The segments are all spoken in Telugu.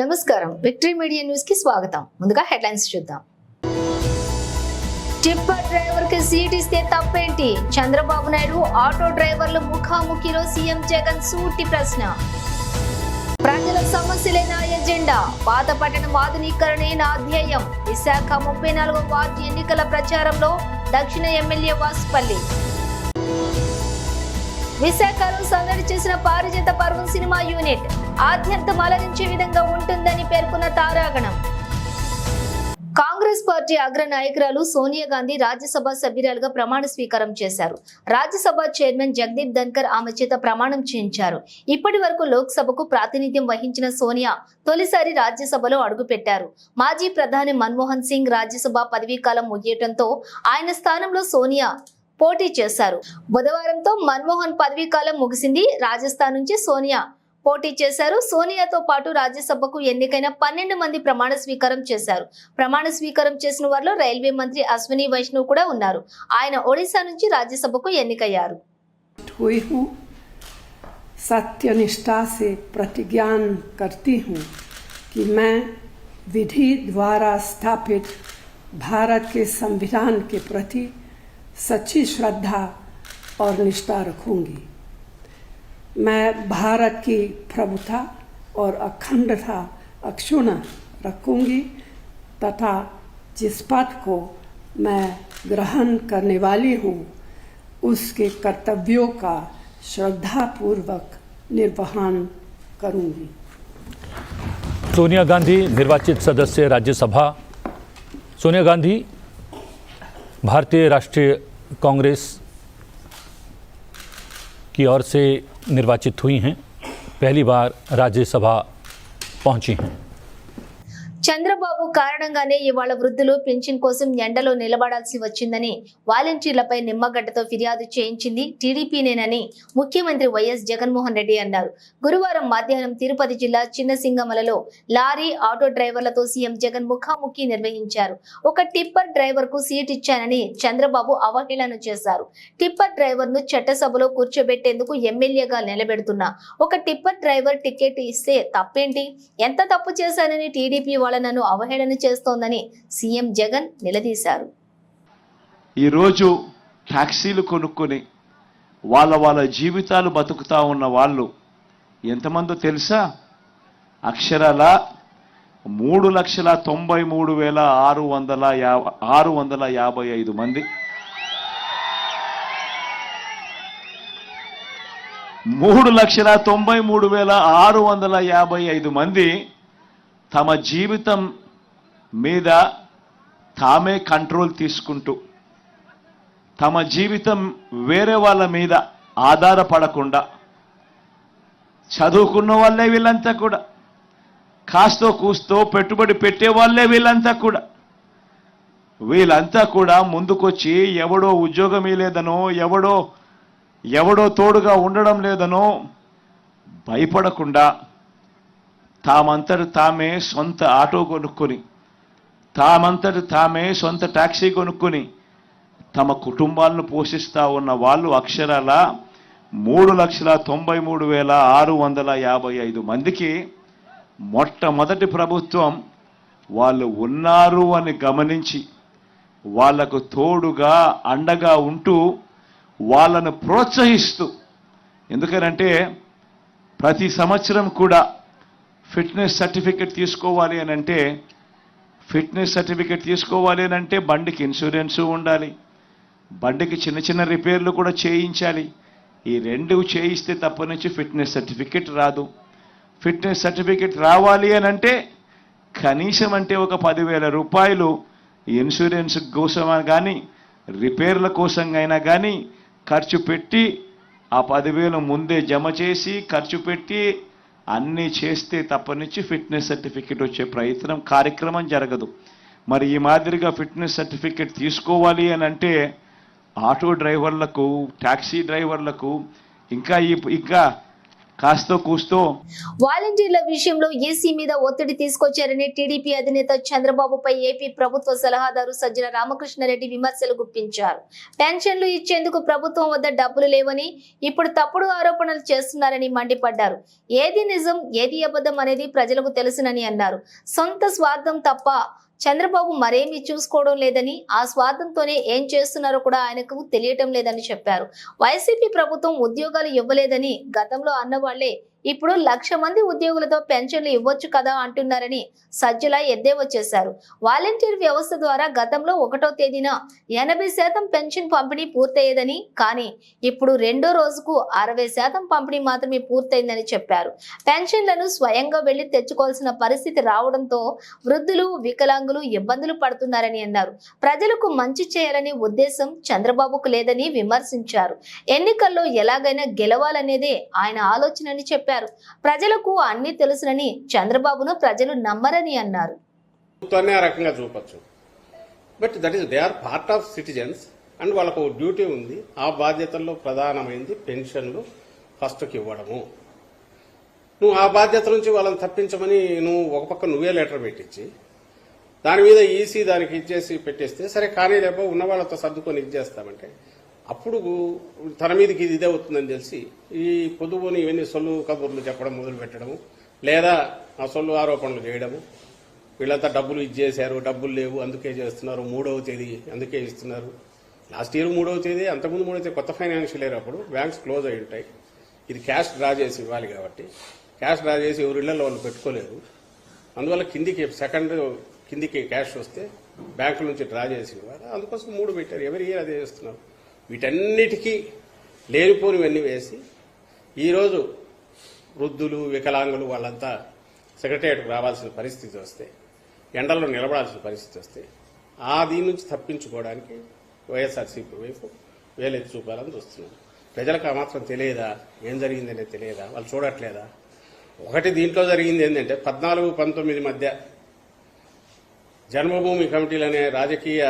నమస్కారం, విక్టరీ మీడియా న్యూస్ కి స్వాగతం. ముందుగా హెడ్లైన్స్ చూద్దాం. టిప్పర్ డ్రైవర్ కి సీట్ ఇస్తే తప్పేంటి? చంద్రబాబు నాయుడు ఆటో డ్రైవర్లు ముఖాముఖిలో సీఎం జగన్ సూటి ప్రశ్న. ప్రజల సమస్యలే నా ఎజెండా, పాత పట్టణం ఆధునీకరణే నా ధ్యేయం. విశాఖ 34వ వార్డు ఎన్నికల ప్రచారంలో దక్షిణ ఎమ్మెల్యే వాసుపల్లి. విశాఖలో సందడి చేసిన పారిజాత పర్వం సినిమా యూనిట్ ఆద్యంతం అలరించే విధంగా ఉంటుందని పేర్కొన్న తారాగణం. కాంగ్రెస్ పార్టీ అగ్ర నాయకురాలు సోనియా గాంధీ రాజ్యసభ సభ్యురాలుగా ప్రమాణ స్వీకారం చేశారు. రాజ్యసభ చైర్మన్ జగదీప్ ధన్కర్ ఆమె చేత ప్రమాణం చేయించారు. ఇప్పటి వరకు లోక్సభకు ప్రాతినిధ్యం వహించిన సోనియా తొలిసారి రాజ్యసభలో అడుగుపెట్టారు. మాజీ ప్రధాని మన్మోహన్ సింగ్ రాజ్యసభ పదవీకాలం ముగియటంతో ఆయన స్థానంలో సోనియా పోటీ చేశారు. బుధవారంతో మన్మోహన్ పదవీకాలం ముగిసింది. రాజస్థాన్ నుంచి సోనియా పోటీ చేశారు. సోనియాతో పాటు రాజ్యసభకు ఎన్నికైన 12 మంది ప్రమాణ స్వీకారం చేశారు. ప్రమాణ స్వీకారం చేసిన వారిలో రైల్వే మంత్రి అశ్విని వైష్ణవ్ కూడా ఉన్నారు. ఆయన ఒడిశా నుంచి రాజ్యసభకు ఎన్నికయ్యారు. सत्यनिष्ठा से प्रतिज्ञा करती हूँ कि मैं विधि द्वारा स्थापित भारत के संविधान के प्रति सच्ची श्रद्धा और निष्ठा रखूंगी। मैं भारत की प्रभुता और अखंडता अक्षुण्ण रखूंगी तथा जिस पद को मैं ग्रहण करने वाली हूँ उसके कर्तव्यों का श्रद्धापूर्वक निर्वहन करूंगी। सोनिया गांधी निर्वाचित सदस्य राज्यसभा। सोनिया गांधी भारतीय राष्ट्रीय कांग्रेस की ओर से निर्वाचित हुई हैं, पहली बार राज्यसभा पहुंची हैं। చంద్రబాబు కారణంగానే ఇవాళ వృద్ధులు పింఛన్ కోసం ఎండలో నిలబడాల్సి వచ్చిందని వాలంటీర్లపై నిమ్మగడ్డతో ఫిర్యాదు చేయించింది టీడీపీనేనని ముఖ్యమంత్రి వైఎస్ జగన్మోహన్ రెడ్డి అన్నారు. గురువారం మధ్యాహ్నం తిరుపతి జిల్లా చిన్నసింగమలలో లారీ ఆటో డ్రైవర్లతో సీఎం జగన్ ముఖాముఖి నిర్వహించారు. ఒక టిప్పర్ డ్రైవర్ కు సీట్ ఇచ్చానని చంద్రబాబు అవహేళన చేశారు. టిప్పర్ డ్రైవర్ ను చట్టసభలో కూర్చోబెట్టేందుకు ఎమ్మెల్యేగా నిలబెడుతున్నా ఒక టిప్పర్ డ్రైవర్ టికెట్ ఇస్తే తప్పేంటి? ఎంత తప్పు చేశానని టీడీపీ నన్ను అవహేళన చేస్తోందని సీఎం జగన్ నిలదీశారు. ఈరోజు ట్యాక్సీలు కొనుక్కొని వాళ్ళ జీవితాలు బతుకుతా ఉన్న వాళ్ళు ఎంతమందో తెలుసా? అక్షరాల 3,93,655 మంది. 3,93,655 మంది తమ జీవితం మీద తామే కంట్రోల్ తీసుకుంటూ తమ జీవితం వేరే వాళ్ళ మీద ఆధారపడకుండా చదువుకున్న వాళ్ళే వీళ్ళంతా కూడా, కాస్తో కూస్తో పెట్టుబడి పెట్టే వాళ్ళే వీళ్ళంతా కూడా ముందుకొచ్చి ఎవడో ఉద్యోగం లేదనో ఎవడో తోడుగా ఉండడం లేదనో భయపడకుండా తామంతటి తామే సొంత ఆటో కొనుక్కొని తామంతటి తామే సొంత ట్యాక్సీ కొనుక్కొని తమ కుటుంబాలను పోషిస్తూ ఉన్న వాళ్ళు అక్షరాల 3,93,655 మందికి మొట్టమొదటి ప్రభుత్వం వాళ్ళు ఉన్నారు అని గమనించి వాళ్లకు తోడుగా అండగా ఉంటూ వాళ్ళను ప్రోత్సహిస్తూ, ఎందుకనంటే ప్రతి సంవత్సరం కూడా ఫిట్నెస్ సర్టిఫికెట్ తీసుకోవాలి అని అంటే బండికి ఇన్సూరెన్స్ ఉండాలి, బండికి చిన్న చిన్న రిపేర్లు కూడా చేయించాలి. ఈ రెండు చేయిస్తే తప్ప నుంచి ఫిట్నెస్ సర్టిఫికెట్ రాదు. ఫిట్నెస్ సర్టిఫికెట్ రావాలి అని అంటే కనీసం అంటే ఒక 10,000 రూపాయలు ఇన్సూరెన్స్ కోసం కానీ రిపేర్ల కోసం అయినా కానీ ఖర్చు పెట్టి ఆ 10,000 ముందే జమ చేసి ఖర్చు పెట్టి అన్నీ చేస్తే తప్ప నుంచి ఫిట్నెస్ సర్టిఫికెట్ వచ్చే కార్యక్రమం జరగదు. మరి ఈ మాదిరిగా ఫిట్నెస్ సర్టిఫికెట్ తీసుకోవాలి అని అంటే ఆటో డ్రైవర్లకు, ట్యాక్సీ డ్రైవర్లకు, ఇంకా కాస్తో కూస్తో వాలంటీర్ల విషయంలో ఈసీ మీద ఒత్తిడి తీసుకొచ్చారని టీడీపీ అధినేత చంద్రబాబుపై ఏపీ ప్రభుత్వ సలహాదారు సజ్జల రామకృష్ణారెడ్డి విమర్శలు గుప్పించారు. పెన్షన్లు ఇచ్చేందుకు ప్రభుత్వం వద్ద డబ్బులు లేవని, ఇప్పుడు తప్పుడు ఆరోపణలు చేస్తున్నారని మండిపడ్డారు. ఏది నిజం ఏది అబద్ధం అనేది ప్రజలకు తెలుసునని అన్నారు. సొంత స్వార్థం తప్ప చంద్రబాబు మరేమీ చూసుకోవడం లేదని, ఆ స్వార్థంతోనే ఏం చేస్తున్నారో కూడా ఆయనకు తెలియటం లేదని చెప్పారు. వైసీపీ ప్రభుత్వం ఉద్యోగాలు ఇవ్వలేదని గతంలో అన్నవాళ్లే ఇప్పుడు 1,00,000 మంది ఉద్యోగులతో పెన్షన్లు ఇవ్వచ్చు కదా అంటున్నారని సజ్జల ఎద్దేవా చేశారు. వాలంటీర్ వ్యవస్థ ద్వారా గతంలో 1వ తేదీన 80% పెన్షన్ పంపిణీ పూర్తయ్యేదని, కానీ ఇప్పుడు రెండో రోజుకు 60% పంపిణీ మాత్రమే పూర్తయిందని చెప్పారు. పెన్షన్లను స్వయంగా వెళ్లి తెచ్చుకోవాల్సిన పరిస్థితి రావడంతో వృద్ధులు, వికలాంగులు ఇబ్బందులు పడుతున్నారని అన్నారు. ప్రజలకు మంచి చేయాలనే ఉద్దేశం చంద్రబాబుకు లేదని విమర్శించారు. ఎన్నికల్లో ఎలాగైనా గెలవాలనేదే ఆయన ఆలోచనని చెప్పారు. ప్రజలకు అన్ని తెలుసునని, చంద్రబాబును ప్రజలు నమ్మరని అన్నారు. ఆ రకంగా చూపొచ్చు, but that is they are part of citizens and వాళ్ళకు డ్యూటీ ఉంది. ఆ బాధ్యతల్లో ప్రధానమైంది పెన్షన్లు ఫస్ట్కి ఇవ్వడము. నువ్వు ఆ బాధ్యత నుంచి వాళ్ళని తప్పించమని నువ్వు ఒక పక్క నువ్వే లెటర్ పెట్టించి దాని మీద ఈసీ దానికి ఇచ్చేసి పెట్టేస్తే సరే, కానీ లేపో ఉన్న వాళ్ళతో సర్దుకొని ఇచ్చేస్తామంటే అప్పుడు తన మీదకి ఇది ఇదే అవుతుందని తెలిసి ఈ పొదుపుని ఇవన్నీ సొల్లు కబుర్లు చెప్పడం మొదలు పెట్టడము, లేదా ఆ సొల్లు ఆరోపణలు చేయడము. వీళ్ళంతా డబ్బులు ఇచ్చేశారు, డబ్బులు లేవు అందుకే చేస్తున్నారు, 3వ తేదీ అందుకే ఇస్తున్నారు. లాస్ట్ ఇయర్ 3వ తేదీ, అంతకుముందు 3వ తేదీ కొత్త ఫైనాన్షియల్ ఇయర్ అప్పుడు బ్యాంక్స్ క్లోజ్ అయి ఉంటాయి. ఇది క్యాష్ డ్రా చేసి ఇవ్వాలి కాబట్టి క్యాష్ డ్రా చేసి ఎవరి ఇళ్లలో వాళ్ళు పెట్టుకోలేరు. అందువల్ల కిందికి క్యాష్ వస్తే బ్యాంకుల నుంచి డ్రా చేసి ఇవ్వాలి. అందుకోసం 3 పెట్టారు. ఎవరి ఇయర్ అదే చేస్తున్నారు. వీటన్నిటికీ లేనిపోనివన్నీ వేసి ఈరోజు వృద్ధులు, వికలాంగులు వాళ్ళంతా సెక్రటేరియట్కు రావాల్సిన పరిస్థితి వస్తే, ఎండల్లో నిలబడాల్సిన పరిస్థితి వస్తే దీని నుంచి తప్పించుకోవడానికి వైఎస్ఆర్సీపీ వైపు వేలెత్తి చూపాలని చూస్తున్నారు. ప్రజలకు ఆ మాత్రం తెలియదా? ఏం జరిగిందనే తెలియదా? వాళ్ళు చూడట్లేదా? ఒకటి దీంట్లో జరిగింది ఏంటంటే 14-19 మధ్య జన్మభూమి కమిటీలు అనే రాజకీయ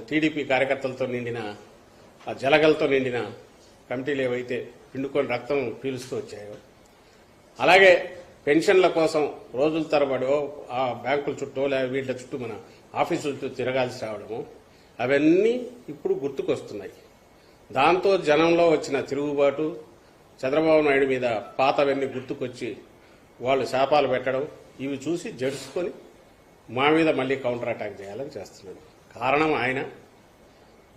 టీడీపీ కార్యకర్తలతో నిండిన, ఆ జలగలతో నిండిన కమిటీలు ఏవైతే పిండుకొని రక్తం పీలుస్తూ వచ్చాయో, అలాగే పెన్షన్ల కోసం రోజుల తరబడో ఆ బ్యాంకుల చుట్టూ లేదా వీళ్ళ చుట్టూ మన ఆఫీసుల చుట్టూ తిరగాల్సి రావడము, అవన్నీ ఇప్పుడు గుర్తుకొస్తున్నాయి. దాంతో జనంలో వచ్చిన తిరుగుబాటు, చంద్రబాబు నాయుడు మీద పాతవన్నీ గుర్తుకొచ్చి వాళ్ళు శాపాలు పెట్టడం, ఇవి చూసి జడుచుకొని మా మీద మళ్ళీ కౌంటర్ అటాక్ చేయాలని చేస్తున్నాడు. కారణం ఆయన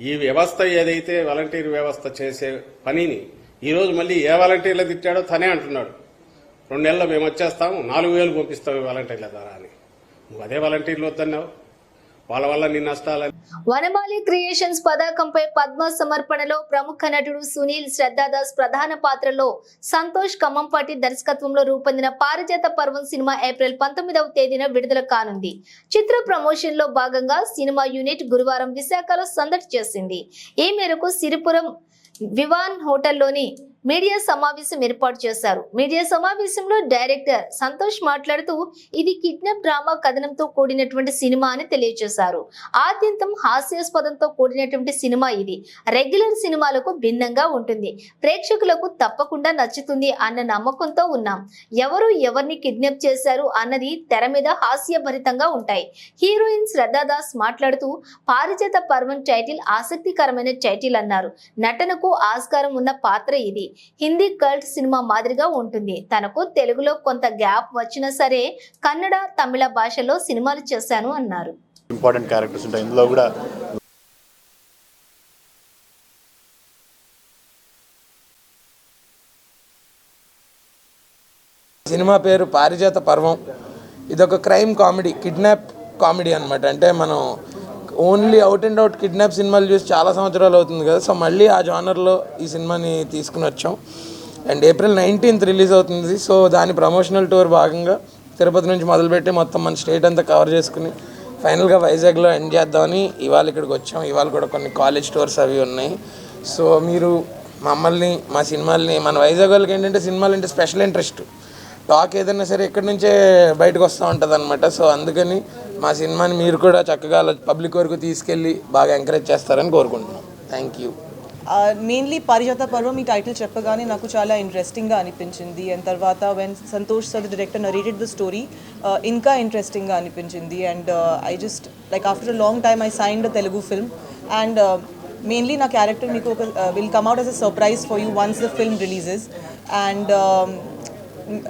ఈ వ్యవస్థ ఏదైతే వాలంటీర్ వ్యవస్థ చేసే పనిని ఈరోజు మళ్ళీ ఏ వాలంటీర్లు తిట్టాడో తనే అంటున్నాడు. 2 నెలల్లో మేము వచ్చేస్తాము, 4,000 పంపిస్తాము వాలంటీర్ల ద్వారా అని. నువ్వు అదే వాలంటీర్లు వద్దన్నావు. వాళ్ళ వల్ల నీ నష్టాలని. వనమాలి క్రియేషన్స్ పతాకంపై పద్మ సమర్పణలో ప్రముఖ నటుడు సునీల్ శ్రద్ధాదాస్ ప్రధాన పాత్రలో సంతోష్ ఖమ్మంపాటి దర్శకత్వంలో రూపొందిన పారిజాత పర్వం సినిమా ఏప్రిల్ 19వ తేదీన విడుదల కానుంది. చిత్ర ప్రమోషన్ లో భాగంగా సినిమా యూనిట్ గురువారం విశాఖలో సందడి చేసింది. ఈ మేరకు సిరిపురం వివాన్ హోటల్లోని మీడియా సమావేశం ఏర్పాటు చేశారు. మీడియా సమావేశంలో డైరెక్టర్ సంతోష్ మాట్లాడుతూ ఇది కిడ్నాప్ డ్రామా కథనంతో కూడినటువంటి సినిమా అని తెలియజేశారు. ఆద్యంతం హాస్యాస్పదంతో కూడినటువంటి సినిమా ఇది. రెగ్యులర్ సినిమాలకు భిన్నంగా ఉంటుంది. ప్రేక్షకులకు తప్పకుండా నచ్చుతుంది అన్న నమ్మకంతో ఉన్నాం. ఎవరు ఎవరిని కిడ్నాప్ చేశారు అన్నది తెర మీద హాస్యభరితంగా ఉంటాయి. హీరోయిన్ శ్రద్ధాదాస్ మాట్లాడుతూ పారిజాత పర్వం టైటిల్ ఆసక్తికరమైన టైటిల్ అన్నారు. నటనకు ఆస్కారం ఉన్న పాత్ర ఇది. హిందీ కల్ట్ సినిమా మాదిరిగా ఉంటుంది. తనకు తెలుగులో కొంత గ్యాప్ వచ్చినా సరే కన్నడ, తమిళ భాషలో సినిమాలు చేశాను అన్నారు. ఇంపార్టెంట్ క్యారెక్టర్స్ ఉంటాయి ఇందులో కూడా. సినిమా పేరు పారిజాత పర్వం. ఇదొక క్రైమ్ కామెడీ, కిడ్నాప్ కామెడీ అన్నమాట. అంటే మనం only out and out kidnap సినిమాలు చూసి చాలా సంవత్సరాలు అవుతుంది కదా, సో మళ్ళీ ఆ జానర్లో ఈ సినిమాని తీసుకుని వచ్చాం. అండ్ ఏప్రిల్ 19th రిలీజ్ అవుతుంది. సో దాని ప్రమోషనల్ టూర్ భాగంగా తిరుపతి నుంచి మొదలుపెట్టి మొత్తం మన స్టేట్ అంతా కవర్ చేసుకుని ఫైనల్గా వైజాగ్లో ఎండ్ చేద్దామని ఇవాళ ఇక్కడికి వచ్చాం. ఇవాళ కూడా కొన్ని కాలేజ్ టూర్స్ అవి ఉన్నాయి. సో మీరు మమ్మల్ని, మా సినిమాల్ని, మన వైజాగ్ వాళ్ళకి ఏంటంటే సినిమాలు అంటే స్పెషల్ ఇంట్రెస్ట్. టాక్ ఏదైనా సరే ఎక్కడి నుంచే బయటకు వస్తూ ఉంటుంది అనమాట. సో అందుకని మా సినిమాని మీరు కూడా చక్కగా పబ్లిక్ వరకు తీసుకెళ్ళి బాగా ఎంకరేజ్ చేస్తారని కోరుకుంటున్నాం. Thank you. మెయిన్లీ పారిజాత పర్వం ఈ టైటిల్ చెప్పగానే నాకు చాలా ఇంట్రెస్టింగ్గా అనిపించింది. అండ్ తర్వాత when Santosh sir the director narrated the story ఇంకా ఇంట్రెస్టింగ్గా అనిపించింది. And I just like after a long time I signed a Telugu film. And mainly నా క్యారెక్టర్ మీకు ఒక will come out as a surprise for you once the film releases. And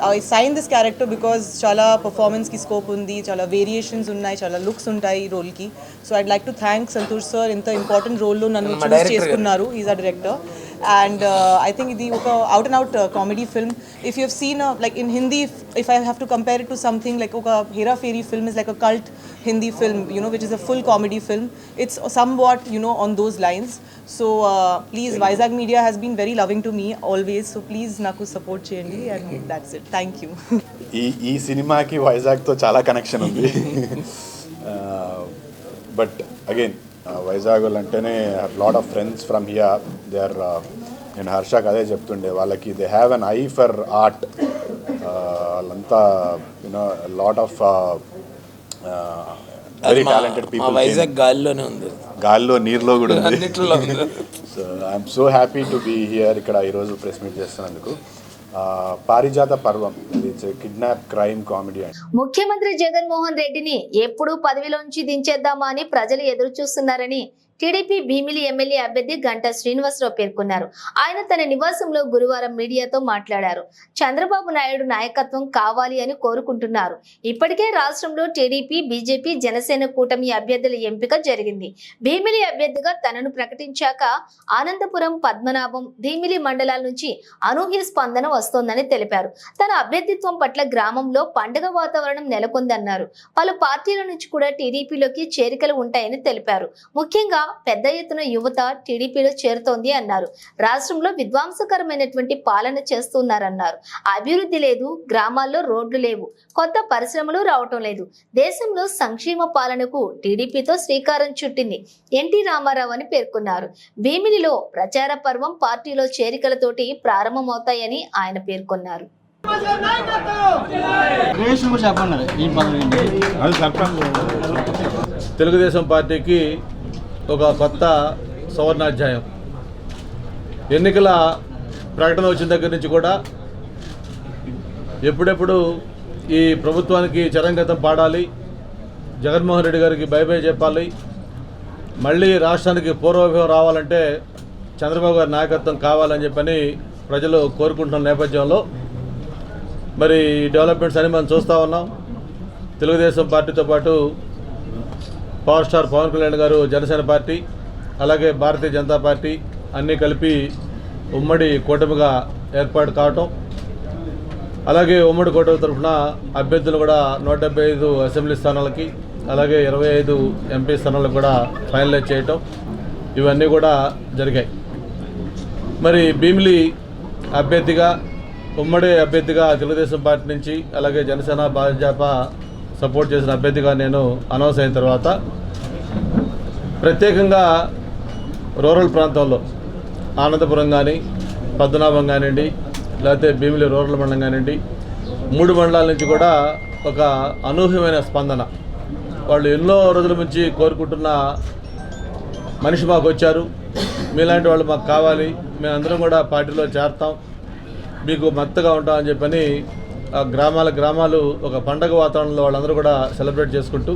I signed this character because chala performance ki scope undi, chala variations unnai, chala looks untai role ki. So I'd like to thank Santosh sir inta important role lo nannu choose cheskunnaru. He's a director. And I think idi oka out and out comedy film. If you have seen like in Hindi, if I have to compare it to something like oka Hera Fairy film is like a cult Hindi film, you know, which is a full comedy film. It's somewhat, you know, on those lines. So please, Vizag Media has been very loving to me always. So please naku support cheyandi, and that's it. Thank you. ఈ సినిమాకి వైజాగ్తో చాలా కనెక్షన్ ఉంది. బట్ అగైన్ వైజాగ్ అంటేనే lot of friends from here. They are, నేను హర్షకు అదే చెప్తుండే, వాళ్ళకి they have an eye for art. వాళ్ళంతా you know lot of very talented people. Vizag గాలిలోనే ఉంది, గాల్లో నీరులో కూడా ఉంది. అన్నిట్లో ఉంది. So I'm so happy to be here ఇక్కడ ఈరోజు ప్రెస్ మీట్ చేస్తున్నందుకు. పారిజాత పర్వం, ఇట్స్ కిడ్నాప్ క్రైమ్ కామెడీ. ముఖ్యమంత్రి జగన్మోహన్ రెడ్డిని ఎప్పుడు పదవిలోంచి దించేద్దామా అని ప్రజలు ఎదురు చూస్తున్నారని టీడీపీ భీమిలి ఎమ్మెల్యే అభ్యర్థి గంటా శ్రీనివాసరావు పేర్కొన్నారు. ఆయన తన నివాసంలో గురువారం మీడియాతో మాట్లాడారు. చంద్రబాబు నాయుడు నాయకత్వం కావాలి అని కోరుకుంటున్నారు. ఇప్పటికే రాష్ట్రంలో టీడీపీ, బీజేపీ, జనసేన కూటమి అభ్యర్థుల ఎంపిక జరిగింది. భీమిలి అభ్యర్థిగా తనను ప్రకటించాక ఆనందపురం, పద్మనాభం, భీమిలి మండలాల నుంచి అనూహ్య స్పందన వస్తోందని తెలిపారు. తన అభ్యర్థిత్వం పట్ల గ్రామంలో పండుగ వాతావరణం నెలకొందన్నారు. పలు పార్టీల నుంచి కూడా టీడీపీలోకి చేరికలు ఉంటాయని తెలిపారు. ముఖ్యంగా పెద్ద ఎత్తున యువత టీడీపీలో చేరుతోంది అన్నారు. రాష్ట్రంలో విధ్వంసకరమైనటువంటి పాలన చేస్తున్నారన్నారు. అభివృద్ధి లేదు, గ్రామాల్లో రోడ్లు లేవు, కొత్త పరిశ్రమలు రావటం లేదు. దేశంలో సంక్షేమ పాలనకు టీడీపీతో శ్రీకారం చుట్టింది ఎన్టీ రామారావు అని పేర్కొన్నారు. భీమిలిలో ప్రచార పర్వం పార్టీలో చేరికలతోటి ప్రారంభమవుతాయని ఆయన పేర్కొన్నారు. తెలుగుదేశం పార్టీకి ఒక కొత్త సువర్ణాధ్యాయం. ఎన్నికల ప్రకటన వచ్చిన దగ్గర నుంచి కూడా ఎప్పుడెప్పుడు ఈ ప్రభుత్వానికి చరంగతం పాడాలి, జగన్మోహన్ రెడ్డి గారికి బై బై చెప్పాలి, మళ్ళీ రాష్ట్రానికి పూర్వభావం రావాలంటే చంద్రబాబు గారి నాయకత్వం కావాలని చెప్పని ప్రజలు కోరుకుంటున్న నేపథ్యంలో మరి డెవలప్మెంట్స్ అని మనం చూస్తూ ఉన్నాం. తెలుగుదేశం పార్టీతో పాటు పవర్ స్టార్ పవన్ కళ్యాణ్ గారు జనసేన పార్టీ, అలాగే భారతీయ జనతా పార్టీ అన్నీ కలిపి ఉమ్మడి కూటమిగా ఏర్పాటు కావటం, అలాగే ఉమ్మడి కూటమి తరఫున అభ్యర్థులు కూడా 175 అసెంబ్లీ స్థానాలకి, అలాగే 25 ఎంపీ స్థానాలకు కూడా ఫైనలైజ్ చేయటం, ఇవన్నీ కూడా జరిగాయి. మరి భీమిలి అభ్యర్థిగా, ఉమ్మడి అభ్యర్థిగా తెలుగుదేశం పార్టీ నుంచి, అలాగే జనసేన, భాజపా సపోర్ట్ చేసిన అభ్యర్థిగా నేను అనౌన్స్ అయిన తర్వాత ప్రత్యేకంగా రూరల్ ప్రాంతంలో ఆనందపురం కానీ, పద్మనాభం కానివ్వండి, లేకపోతే భీమిలి రూరల్ మండలం కానివ్వండి, 3 మండలాల నుంచి కూడా ఒక అనూహ్యమైన స్పందన. వాళ్ళు ఎన్నో రోజుల నుంచి కోరుకుంటున్న మనిషి మాకు వచ్చారు, మీలాంటి వాళ్ళు మాకు కావాలి, మేమందరం కూడా పార్టీలో చేరతాం, మీకు మద్దతుగా ఉంటామని చెప్పని గ్రామాలు ఒక పండగ వాతావరణంలో వాళ్ళందరూ కూడా సెలబ్రేట్ చేసుకుంటూ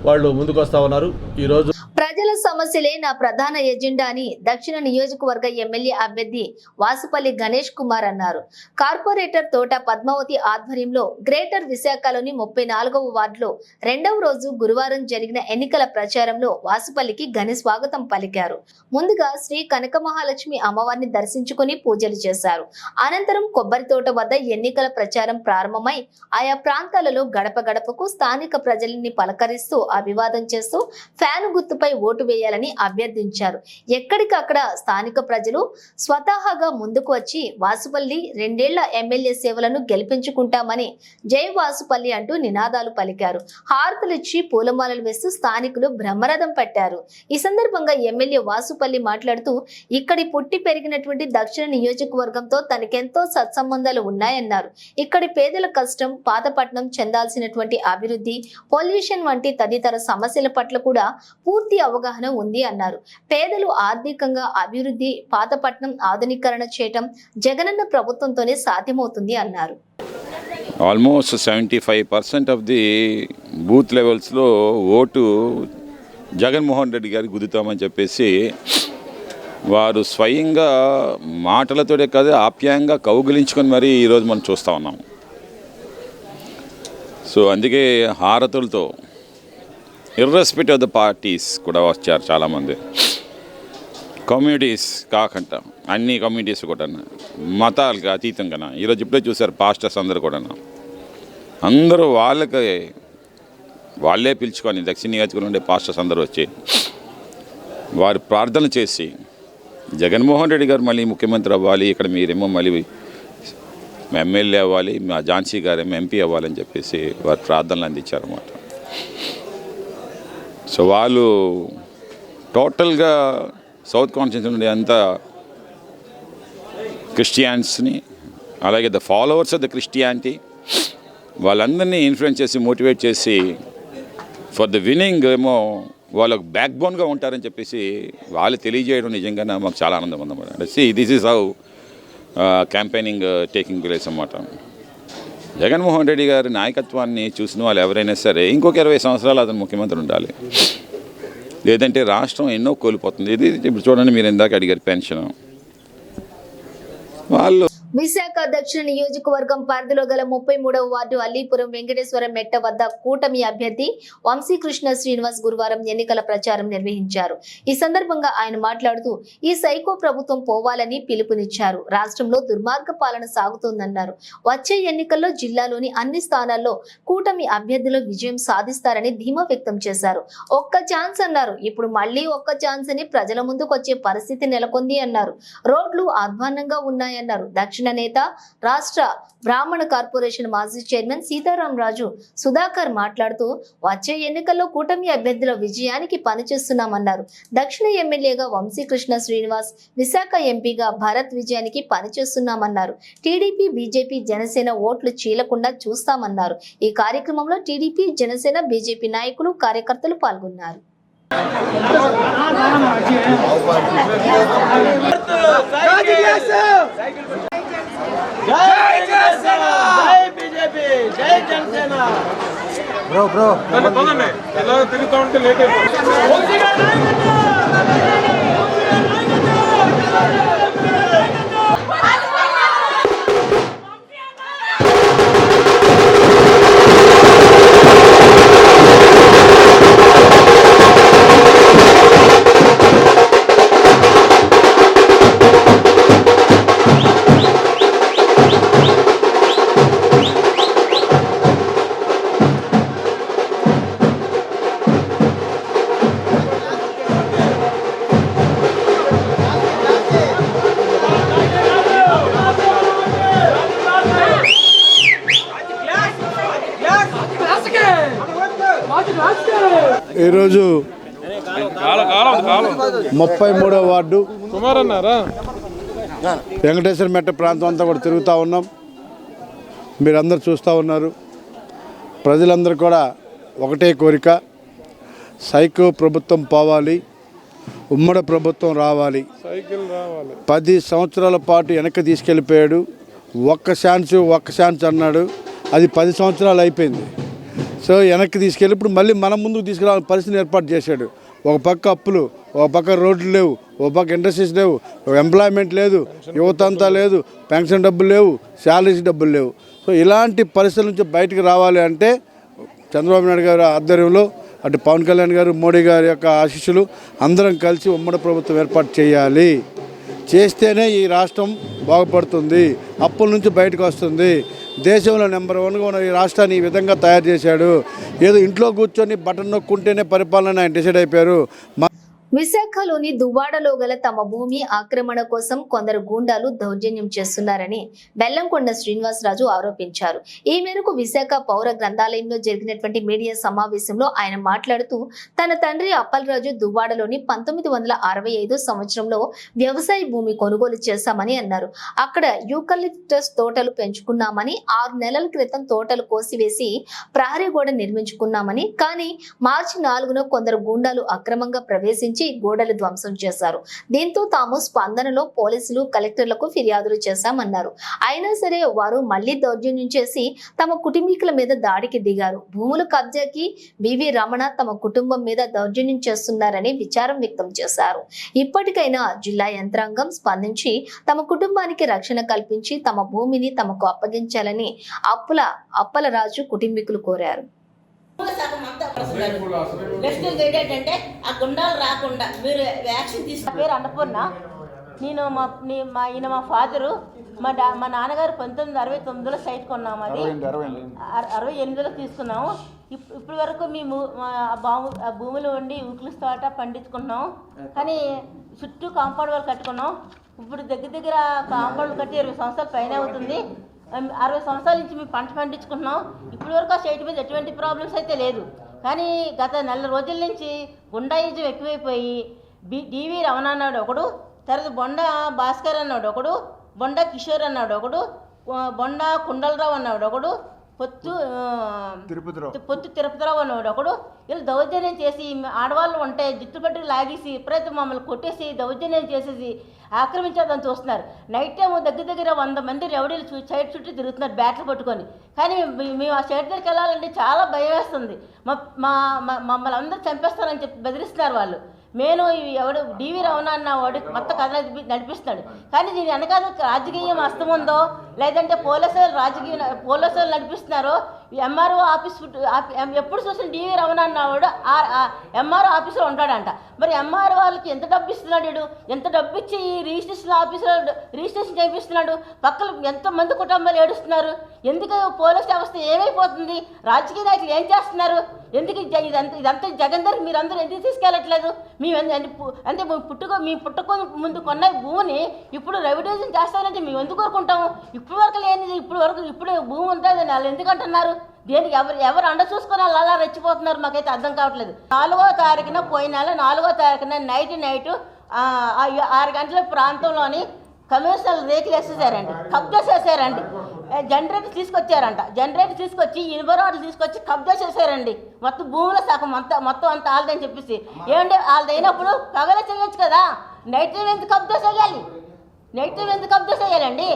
వాళ్ళు ముందుకు వస్తూ ఉన్నారు. ఈరోజు ప్రజల సమస్యలే నా ప్రధాన ఎజెండా అని దక్షిణ నియోజకవర్గ ఎమ్మెల్యే అభ్యర్థి వాసుపల్లి గణేష్ కుమార్ అన్నారు. కార్పొరేటర్ తోట పద్మావతి ఆధ్వర్యంలో గ్రేటర్ విశాఖలోని 34వ వార్డులో 2వ రోజు గురువారం జరిగిన ఎన్నికల ప్రచారంలో వాసుపల్లికి ఘన స్వాగతం పలికారు. ముందుగా శ్రీ కనక మహాలక్ష్మి అమ్మవారిని దర్శించుకుని పూజలు చేశారు. అనంతరం కొబ్బరి తోట వద్ద ఎన్నికల ప్రచారం ప్రారంభమై ఆయా ప్రాంతాలలో గడప గడపకు స్థానిక ప్రజల్ని పలకరిస్తూ అభివాదం చేస్తూ ఫ్యాను గుర్తుపై ఓటు వేయాలని అభ్యర్థించారు. ఎక్కడికక్కడ స్థానిక ప్రజలు స్వతహాగా ముందుకు వచ్చి వాసుపల్లి 2 ఏళ్ల ఎమ్మెల్యే సేవలను గెలిపించుకుంటామని జై వాసుపల్లి అంటూ నినాదాలు పలికారు. హారతులిచ్చి పూలమాలలు వేస్తూ స్థానికులు బ్రహ్మరథం పట్టారు. ఈ సందర్భంగా ఎమ్మెల్యే వాసుపల్లి మాట్లాడుతూ ఇక్కడి పుట్టి పెరిగినటువంటి దక్షిణ నియోజకవర్గంతో తనకెంతో సత్సంబంధాలు ఉన్నాయన్నారు. ఇక్కడి పేదల కష్టం, పాతపట్నం చెందాల్సినటువంటి అభివృద్ధి, పొల్యూషన్ వంటి తదితర సమస్యల పట్ల కూడా పూర్తి అవగాహన ఉంది అన్నారు. పేదలు ఆర్థికంగా అభివృద్ధి పాతపట్నం ఆధునీకరణ చేయటం జగనన్న ప్రభుత్వంతోనే సాధ్యమవుతుంది అన్నారు. ఆల్మోస్ట్ 75% ఆఫ్ ది బూత్ లెవెల్స్లో ఓటు జగన్మోహన్ రెడ్డి గారికి గుద్దుతామని చెప్పేసి వారు స్వయంగా మాటలతోనే కాదు ఆప్యాయంగా కౌగిలించుకొని మరీ ఈరోజు మనం చూస్తూ ఉన్నాం. సో అందుకే హారతులతో ఇర్రెస్పెక్టివ్ ఆఫ్ ద పార్టీస్ కూడా వచ్చారు చాలామంది. కమ్యూనిటీస్ కాకుండా అన్ని కమ్యూనిటీస్ కూడా మతాలకు అతీతంగా ఈరోజు ఇప్పుడే చూశారు పాస్టర్స్ అందరూ కూడా అందరూ వాళ్ళే పిలుచుకొని దక్షిణ నియోజకవర్గంలో ఉండే పాస్టర్స్ అందరూ వచ్చి వారు ప్రార్థన చేసి జగన్మోహన్ రెడ్డి గారు మళ్ళీ ముఖ్యమంత్రి అవ్వాలి, ఇక్కడ మీరేమో మళ్ళీ ఎమ్మెల్యే అవ్వాలి, మా ఝాన్సీ గారేమో ఎంపీ అవ్వాలని చెప్పేసి వారు ప్రార్థనలు అందించారన్నమాట. సో వాళ్ళు టోటల్గా సౌత్ కాన్స్టిట్యూన్సీ నుండి అంతా క్రిస్టియన్స్ని అలాగే the followers of the Christianity వాళ్ళందరినీ ఇన్ఫ్లుయెన్స్ చేసి మోటివేట్ చేసి ఫర్ ద విన్నింగ్ ఏమో వాళ్ళకు బ్యాక్ బోన్గా ఉంటారని చెప్పేసి వాళ్ళు తెలియజేయడం నిజంగా మాకు చాలా ఆనందం ఉందన్నమాట. This is how campaigning taking place అన్నమాట. జగన్మోహన్ రెడ్డి గారి నాయకత్వాన్ని చూసిన వాళ్ళు ఎవరైనా సరే ఇంకొక 20 సంవత్సరాలు అతను ముఖ్యమంత్రి ఉండాలి, లేదంటే రాష్ట్రం ఎన్నో కోల్పోతుంది. ఇది ఇప్పుడు చూడండి, మీరు ఇందాక అడిగారు పెన్షన్. వాళ్ళు విశాఖ దక్షిణ నియోజకవర్గం పరిధిలో గల 33వ వార్డు అల్లీపురం వెంకటేశ్వర మెట్ట వద్ద కూటమి అభ్యర్థి వంశీకృష్ణ శ్రీనివాస్ గురువారం ఎన్నికల ప్రచారం నిర్వహించారు. ఈ సందర్భంగా ఆయన మాట్లాడుతూ ఈ సైకో ప్రభుత్వం పోవాలని పిలుపునిచ్చారు. రాష్ట్రంలో దుర్మార్గ పాలన సాగుతోందన్నారు. వచ్చే ఎన్నికల్లో జిల్లాలోని అన్ని స్థానాల్లో కూటమి అభ్యర్థులు విజయం సాధిస్తారని ధీమా వ్యక్తం చేశారు. ఒక్క ఛాన్స్ అన్నారు. ఇప్పుడు మళ్లీ ఒక్క ఛాన్స్ అని ప్రజల ముందుకు వచ్చే పరిస్థితి నెలకొంది అన్నారు. రోడ్లు అధ్వాన్నంగా ఉన్నాయన్నారు. దక్షిణ నేత రాష్ట్ర బ్రాహ్మణ కార్పొరేషన్ మాజీ చైర్మన్ సీతారాం రాజు సుధాకర్ మాట్లాడుతూ వచ్చే ఎన్నికల్లో కూటమి అభ్యర్థుల విజయానికి పనిచేస్తున్నామన్నారు. దక్షిణ ఎమ్మెల్యేగా వంశీకృష్ణ శ్రీనివాస్, విశాఖ ఎంపీగా భరత్ విజయానికి పనిచేస్తున్నామన్నారు. టీడీపీ, బీజేపీ, జనసేన ఓట్లు చీలకుండా చూస్తామన్నారు. ఈ కార్యక్రమంలో టీడీపీ, జనసేన, బీజేపీ నాయకులు, కార్యకర్తలు పాల్గొన్నారు. తిరుగుతూ ఉంటే లేట్ అయిపోతుంది. ఈరోజు 33వ వార్డు వెంకటేశ్వర మెట్ట ప్రాంతం అంతా కూడా తిరుగుతూ ఉన్నాం. మీరందరూ చూస్తూ ఉన్నారు. ప్రజలందరూ కూడా ఒకటే కోరిక, సైకో ప్రభుత్వం పోవాలి, ఉమ్మడి ప్రభుత్వం రావాలి. 10 సంవత్సరాల పాటు వెనక్కి తీసుకెళ్ళిపోయాడు. ఒక్క ఛాన్స్ అన్నాడు. అది 10 సంవత్సరాలు అయిపోయింది. సో వెనక్కి తీసుకెళ్ళి ఇప్పుడు మళ్ళీ మన ముందుకు తీసుకురావాలని పరిస్థితిని ఏర్పాటు చేశాడు. ఒక పక్క అప్పులు, ఒక పక్క రోడ్లు లేవు, ఒక పక్క ఇండస్ట్రీస్ లేవు, ఎంప్లాయ్మెంట్ లేదు, యువత అంతా లేదు, పెన్షన్ డబ్బులు లేవు, శాలరీస్ డబ్బులు లేవు. సో ఇలాంటి పరిస్థితుల నుంచి బయటకు రావాలి అంటే చంద్రబాబు నాయుడు గారి ఆధ్వర్యంలో అటు పవన్ కళ్యాణ్ గారు, మోడీ గారి యొక్క ఆశీస్సులు అందరం కలిసి ఉమ్మడి ప్రభుత్వం ఏర్పాటు చేయాలి. చేస్తేనే ఈ రాష్ట్రం బాగుపడుతుంది, అప్పుల నుంచి బయటకు వస్తుంది. దేశంలో నెంబర్ 1గా ఉన్న ఈ రాష్ట్రాన్ని ఈ విధంగా తయారు చేశాడు. ఏదో ఇంట్లో కూర్చొని బటన్ నొక్కుంటేనే పరిపాలన ఆయన డిసైడ్ అయిపోయారు. విశాఖలోని దువ్వాడలో గల తమ భూమి ఆక్రమణ కోసం కొందరు గూండాలు దౌర్జన్యం చేస్తున్నారని బెల్లంకొండ శ్రీనివాసరాజు ఆరోపించారు. ఈ మేరకు విశాఖ పౌర గ్రంథాలయంలో జరిగినటువంటి మీడియా సమావేశంలో ఆయన మాట్లాడుతూ తన తండ్రి అప్పలరాజు దువ్వాడలోని 1965 సంవత్సరంలో వ్యవసాయ భూమి కొనుగోలు చేశామని అన్నారు. అక్కడ యూకలిప్టస్ తోటలు పెంచుకున్నామని, 6 నెలల క్రితం తోటలు కోసివేసి ప్రహరీ గోడ నిర్మించుకున్నామని, కానీ మార్చి 4న కొందరు గూండాలు అక్రమంగా ప్రవేశించి బెదిరించి గోడలు ధ్వంసం చేశారు. దీంతో తాము స్పందనలో పోలీసులు కలెక్టర్లకు ఫిర్యాదులు చేశామన్నారు. అయినా సరే వారు మళ్లీ దౌర్జన్యం చేసి తమ కుటుంబీకుల మీద దాడికి దిగారు. భూముల కబ్జాకి వివి రమణ తమ కుటుంబం మీద దౌర్జన్యం చేస్తున్నారని విచారం వ్యక్తం చేశారు. ఇప్పటికైనా జిల్లా యంత్రాంగం స్పందించి తమ కుటుంబానికి రక్షణ కల్పించి తమ భూమిని తమకు అప్పగించాలని అప్పలరాజు కుటుంబీకులు కోరారు. ఏంటంటే ఆ గుండాలు రాకుండా మీరు యాక్షన్ తీసుకున్న పేరు అన్నపూర్ణ. నేను ఈయన మా ఫాదరు, మా నాన్నగారు 1969లో సైట్ కొన్నాము. అది 68లో తీసుకున్నాము. ఇప్పటి వరకు మేము భూములు వండి ఉకులు తోట పండించుకున్నాం. కానీ చుట్టూ కాంపౌండ్ వాళ్ళు కట్టుకున్నాం. ఇప్పుడు దగ్గర కాంపౌండ్ కట్టి 20 సంవత్సరాల పైన అవుతుంది. 60 సంవత్సరాల నుంచి మేము పంట పండించుకుంటున్నాం. ఇప్పటి వరకు ఆ సైట్ మీద ఎటువంటి ప్రాబ్లమ్స్ అయితే లేదు. కానీ గత నెల రోజుల నుంచి గుండాయిజం ఎక్కువైపోయి డివి రమణ అన్నాడు ఒకడు, తర్వాత బొండ భాస్కర్ అన్నాడు ఒకడు, బొండ కిషోర్ అన్నాడు ఒకడు, బొండ కుండలరావు అన్నాడు ఒకడు, పొత్తు తిరుపతిరావు అన్నాడు ఒకడు. వీళ్ళు దౌర్జన్యం చేసి ఆడవాళ్ళు ఉంటే జుట్టుపట్టి లాగేసి ఎప్పుడైతే మమ్మల్ని కొట్టేసి దౌర్జన్యం చేసేసి ఆక్రమించేదని చూస్తున్నారు. నైట్ టైం దగ్గర 100 మంది రౌడీలు సైడ్ చుట్టూ తిరుగుతున్నారు బ్యాట్లు పట్టుకొని. కానీ మేము ఆ సైడ్ దగ్గరికి వెళ్ళాలంటే చాలా భయం వేస్తుంది. మమ్మల్ని అందరూ చంపేస్తారని చెప్పి బెదిరిస్తున్నారు వాళ్ళు. నేను ఎవడు డివి రమణ అన్న వాడు మొత్తం కథ నడిపిస్తున్నాడు. కానీ దీని వెనకాల రాజకీయం అస్తముందో లేదంటే పోలీసులు నడిపిస్తున్నారో. ఎంఆర్ఓ ఆఫీస్ ఎప్పుడు చూసిన డివి రమణ అన్నవాడు ఎంఆర్ఓ ఆఫీసులో ఉంటాడంట. మరి ఎంఆర్ఓ వాళ్ళకి ఎంత డబ్బు ఇస్తున్నాడు వీడు? ఎంత డబ్బు ఇచ్చి ఈ రిజిస్ట్రేషన్ చేయిస్తున్నాడు? పక్కన ఎంతమంది కుటుంబాలు ఏడుస్తున్నారు. ఎందుకు పోలీస్ వ్యవస్థ ఏమైపోతుంది? రాజకీయ నాయకులు ఏం చేస్తున్నారు? ఎందుకు ఇదంతా జగన్ దగ్గర మీరందరూ ఎందుకు తీసుకెళ్ళట్లేదు? మేము అంటే మీ పుట్టుకో ముందు కొన్న భూమిని ఇప్పుడు రెవెన్యూజన్ చేస్తానంటే మేము ఎందుకు కోరుకుంటాము? ఇప్పుడు వరకు లేనిది ఇప్పుడు భూమి ఉంటుంది వాళ్ళు ఎందుకు అంటున్నారు? దేనికి ఎవరు అండ చూసుకొని వాళ్ళు అలా రెచ్చిపోతున్నారు? మాకైతే అర్థం కావట్లేదు. 4వ తారీఖున పోయిన నెల 4వ తారీఖున నైట్ 6 గంటల ప్రాంతంలోని కమర్షియల్ రేకులు వేసేసారండి, కబ్జా చేశారండి. జనరేటర్ తీసుకొచ్చి ఇనుబరాలు తీసుకొచ్చి కబ్జా చేశారండి. మొత్తం భూముల సగం మొత్తం అంతా ఆల్దని చెప్పేసి. ఏమంటే వాళ్ళది అయినప్పుడు పగలే చేయొచ్చు కదా, నైట్ టైం ఎందుకు కబ్జా చేయాలండి?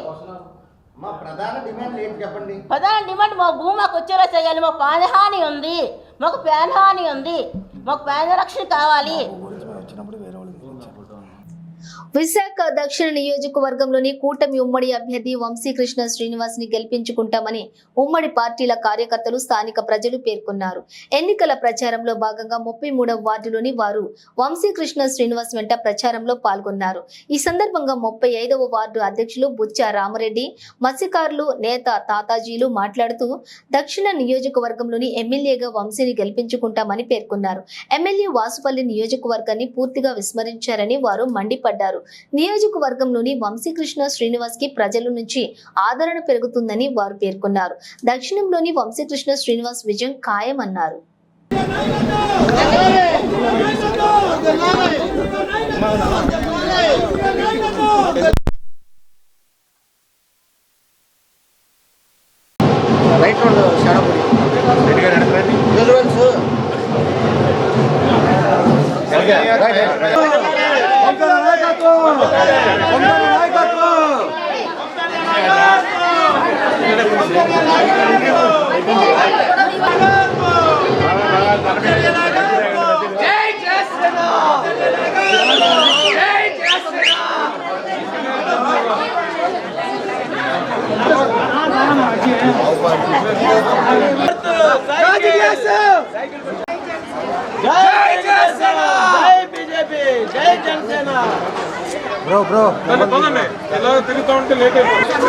మా ప్రధాన డిమాండ్ ఏంటి చెప్పండి? ప్రధాన డిమాండ్ మా భూమి మాకు వచ్చేలా చేయాలి. మాకు ప్రాణహాని ఉంది, మాకు ప్రాణ రక్షణ కావాలి. విశాఖ దక్షిణ నియోజకవర్గంలోని కూటమి ఉమ్మడి అభ్యర్థి వంశీకృష్ణ శ్రీనివాస్ ని గెలిపించుకుంటామని ఉమ్మడి పార్టీల కార్యకర్తలు స్థానిక ప్రజలు పేర్కొన్నారు. ఎన్నికల ప్రచారంలో భాగంగా 33వ వార్డులోని వారు వంశీకృష్ణ శ్రీనివాస్ వెంట ప్రచారంలో పాల్గొన్నారు. ఈ సందర్భంగా 35వ వార్డు అధ్యక్షులు బుచ్చా రామరెడ్డి, మత్స్యకారులు నేత తాతాజీలు మాట్లాడుతూ దక్షిణ నియోజకవర్గంలోని ఎమ్మెల్యేగా వంశీని గెలిపించుకుంటామని పేర్కొన్నారు. ఎమ్మెల్యే వాసుపల్లి నియోజకవర్గాన్ని పూర్తిగా విస్మరించారని వారు మండిపడ్డారు. నియోజకవర్గంలోని వంశీకృష్ణ శ్రీనివాస్ కి ప్రజల నుంచి ఆదరణ పెరుగుతుందని వారు పేర్కొన్నారు. దక్షిణంలోని వంశీకృష్ణ శ్రీనివాస్ విజయం ఖాయమన్నారు. బ్రో ఎలా తిరుగుతూ ఉంటే లేట్ అయిపోతుంది.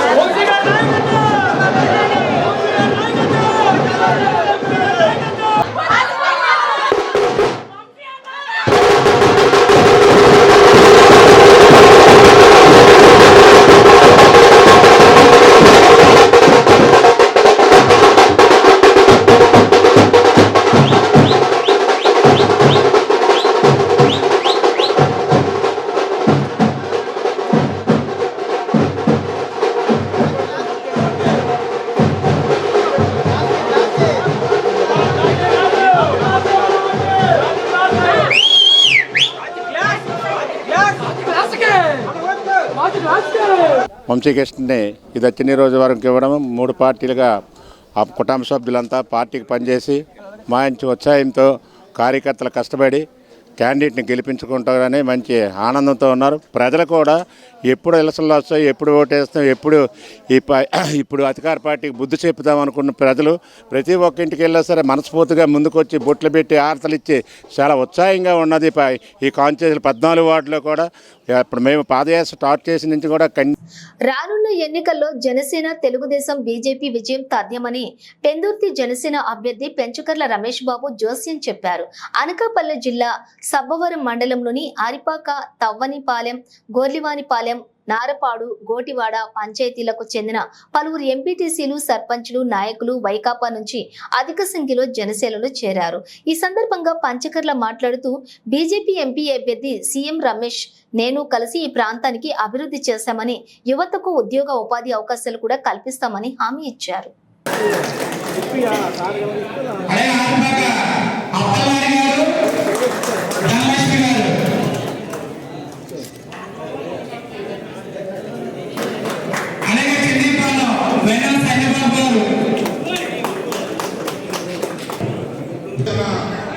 వంశీకృష్ణని ఇది వచ్చి నియోజకవర్గంకి ఇవ్వడం 3 పార్టీలుగా ఆ కుటుంబ సభ్యులంతా పార్టీకి పనిచేసి మంచి ఉత్సాహంతో కార్యకర్తలు కష్టపడి క్యాండిడేట్ని గెలిపించుకుంటారని మంచి ఆనందంతో ఉన్నారు. ప్రజలు కూడా ఎప్పుడు ఎలక్షన్లు వస్తాయి, ఎప్పుడు ఓటేస్తాం, ఇప్పుడు అధికార పార్టీకి బుద్ధి చెప్పుదాం అనుకున్న ప్రజలు ప్రతి ఒక్క ఇంటికి వెళ్ళా సరే మనస్ఫూర్తిగా ముందుకొచ్చి బొట్లు పెట్టి ఆరతలు ఇచ్చి చాలా ఉత్సాహంగా ఉన్నది. ఈ కాన్స్టిట్యూన్సీ 14 వార్డులో కూడా ఇప్పుడు మేము పాదయాత్ర స్టార్ట్ చేసిన నుంచి కూడా రానున్న ఎన్నికల్లో జనసేన, తెలుగుదేశం, బీజేపీ విజయం తథ్యమని పెందుర్తి జనసేన అభ్యర్థి పెంచుకర్ల రమేష్ బాబు జోస్యం చెప్పారు. అనకాపల్లి జిల్లా సబ్బవరం మండలంలోని ఆరిపాక, తవ్వనిపాలెం, గోర్లివానిపాలెం, నారపాడు, గోటివాడ పంచాయతీలకు చెందిన పలువురు ఎంపీటీసీలు, సర్పంచ్లు, నాయకులు వైకాపా నుంచి అధిక సంఖ్యలో జనసేనలో చేరారు. ఈ సందర్భంగా పంచకర్ల మాట్లాడుతూ బీజేపీ ఎంపీ అభ్యర్థి సీఎం రమేష్, నేను కలిసి ఈ ప్రాంతానికి అభివృద్ధి చేశామని, యువతకు ఉద్యోగ ఉపాధి అవకాశాలు కూడా కల్పిస్తామని హామీ ఇచ్చారు.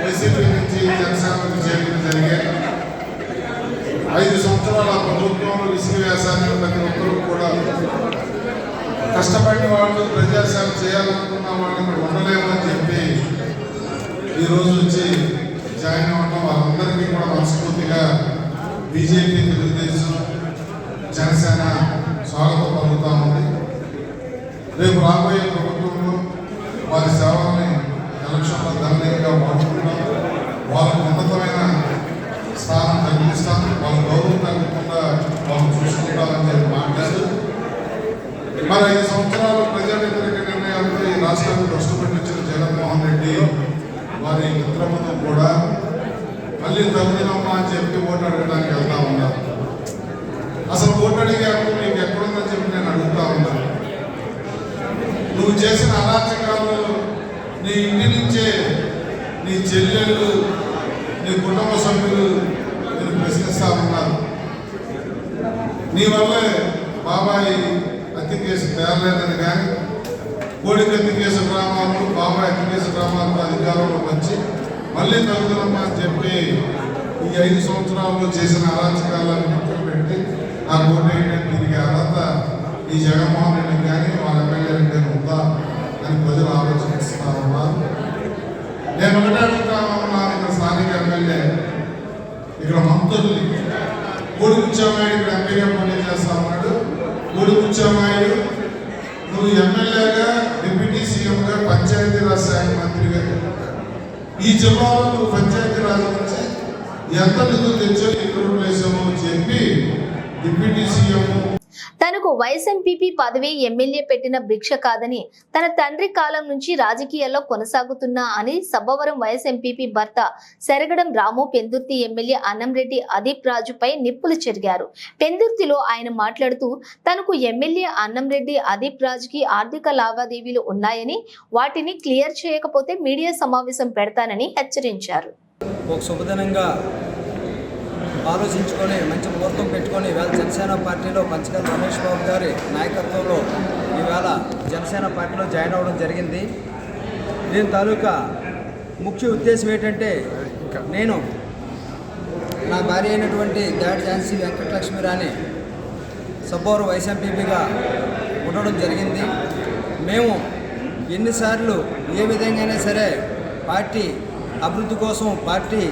వైసీపీ నుంచి జనసేనకు చేరడం జరిగాయి. 5 సంవత్సరాల ప్రభుత్వంలో విసిరివేశాన్ని ప్రతి ఒక్కరూ కూడా కష్టపడిన వాళ్ళు, ప్రజాసేవ చేయాలనుకున్న వాళ్ళని ఉండలేమని చెప్పి ఈరోజు వచ్చి జాయిన్ అవ్వడం వాళ్ళందరికీ కూడా మనస్ఫూర్తిగా బీజేపీ, తెలుగుదేశం, జనసేన స్వాగతం పలుకుతా ఉంది. రేపు రాబోయే ప్రభుత్వంలో వారి సేవల్ని ఎలక్షన్లో దండగా వాడుకుంటాం, వాళ్ళకు ఉన్నతమైన స్థానం కల్పిస్తాం, వాళ్ళ గౌరవం తగ్గకుండా వాళ్ళు చూసుకుంటామని చెప్పి మాట్లాడుతూ మరి 5 సంవత్సరాలు ప్రజా వ్యతిరేక నిర్ణయాలతో ఈ రాష్ట్రాన్ని కష్టపట్టించిన జగన్మోహన్ రెడ్డి వారి మిత్రమందరం కూడా మళ్ళీ తగ్గుదమ్మా అని చెప్పి ఓటు అడగడానికి వెళ్తా ఉన్నారు. అసలు ఓటు అడిగే హక్కు నీకు ఎక్కడుందని చెప్పి నేను అడుగుతా ఉన్నాను. నువ్వు చేసిన అరాచకాలు నీ ఇంటి నుంచే నీ చెల్లెళ్ళు, నీ కుటుంబ సభ్యులు నేను ప్రశ్నిస్తా ఉన్నారు. నీ వల్లే బాబాయి హత్య కేసు తేరలేదని కానీ, కోడికి హత్య కేసు డ్రామాలు, బాబాయి హత్య కేసు డ్రామాలతో అధికారంలోకి వచ్చి మళ్ళీ తగ్గుదలమ్మా అని చెప్పి ఈ 5 సంవత్సరాల్లో చేసిన అరాచకాలను పక్కన పెట్టి ఆ ఓటేయడానికి దీనికి అర్హత ఈ జగన్మోహన్ రెడ్డికి కానీ వాళ్ళ ఎమ్మెల్యే రెడ్డి ఉందా అని ప్రజలు ఆలోచిస్తా ఉన్నారు. నేను ఒకటే అడుగుతా ఉన్నాను, ఇక్కడ స్థానిక ఎమ్మెల్యే, ఇక్కడ మంత్రుల్ని, కోడి ముత్యామాయుడు ఇక్కడ ఎంపీగా పోటీ చేస్తా ఉన్నాడు. కోడి ముత్యామాయుడు నువ్వు ఎమ్మెల్యేగా, డిప్యూటీ సీఎంగా, పంచాయతీరాజ్ శాఖ మంత్రిగా ఈ జిల్లాలో నువ్వు పంచాయతీరాజ్ నుంచి ఎంత నిధులు తెచ్చో, ఎక్కడ వేసామో చెప్పి డిప్యూటీ సీఎం తనకు వైస్ ఎంపీపీ పదవి ఎమ్మెల్యే పెట్టిన భిక్ష కాదని, తన తండ్రి కాలం నుంచి రాజకీయాల్లో కొనసాగుతున్నా అని సబ్బవరం వైస్ ఎంపీపీ భర్త సెరగడం రాము పెందుర్తి ఎమ్మెల్యే అన్నంరెడ్డి అదీప్ రాజుపై నిప్పులు చెరిగారు. పెందుర్తిలో ఆయన మాట్లాడుతూ తనకు ఎమ్మెల్యే అన్నంరెడ్డి అదీప్ రాజుకి ఆర్థిక లావాదేవీలు ఉన్నాయని, వాటిని క్లియర్ చేయకపోతే మీడియా సమావేశం పెడతానని హెచ్చరించారు. ఆలోచించుకొని మంచి ముహూర్తం పెట్టుకొని ఈవేళ జనసేన పార్టీలో పంచకర్ల రమేష్ బాబు గారి నాయకత్వంలో ఈవేళ జనసేన పార్టీలో జాయిన్ అవ్వడం జరిగింది. దీని తాలూకా ముఖ్య ఉద్దేశం ఏంటంటే, నేను నా భార్య అయినటువంటి దాడి ఝాన్సీ వెంకటలక్ష్మి రాణి సబ్బవరం వైస్ ఎంపీపీగా ఉండడం జరిగింది. మేము ఎన్నిసార్లు ఏ విధంగానే సరే పార్టీ అభివృద్ధి కోసం, పార్టీ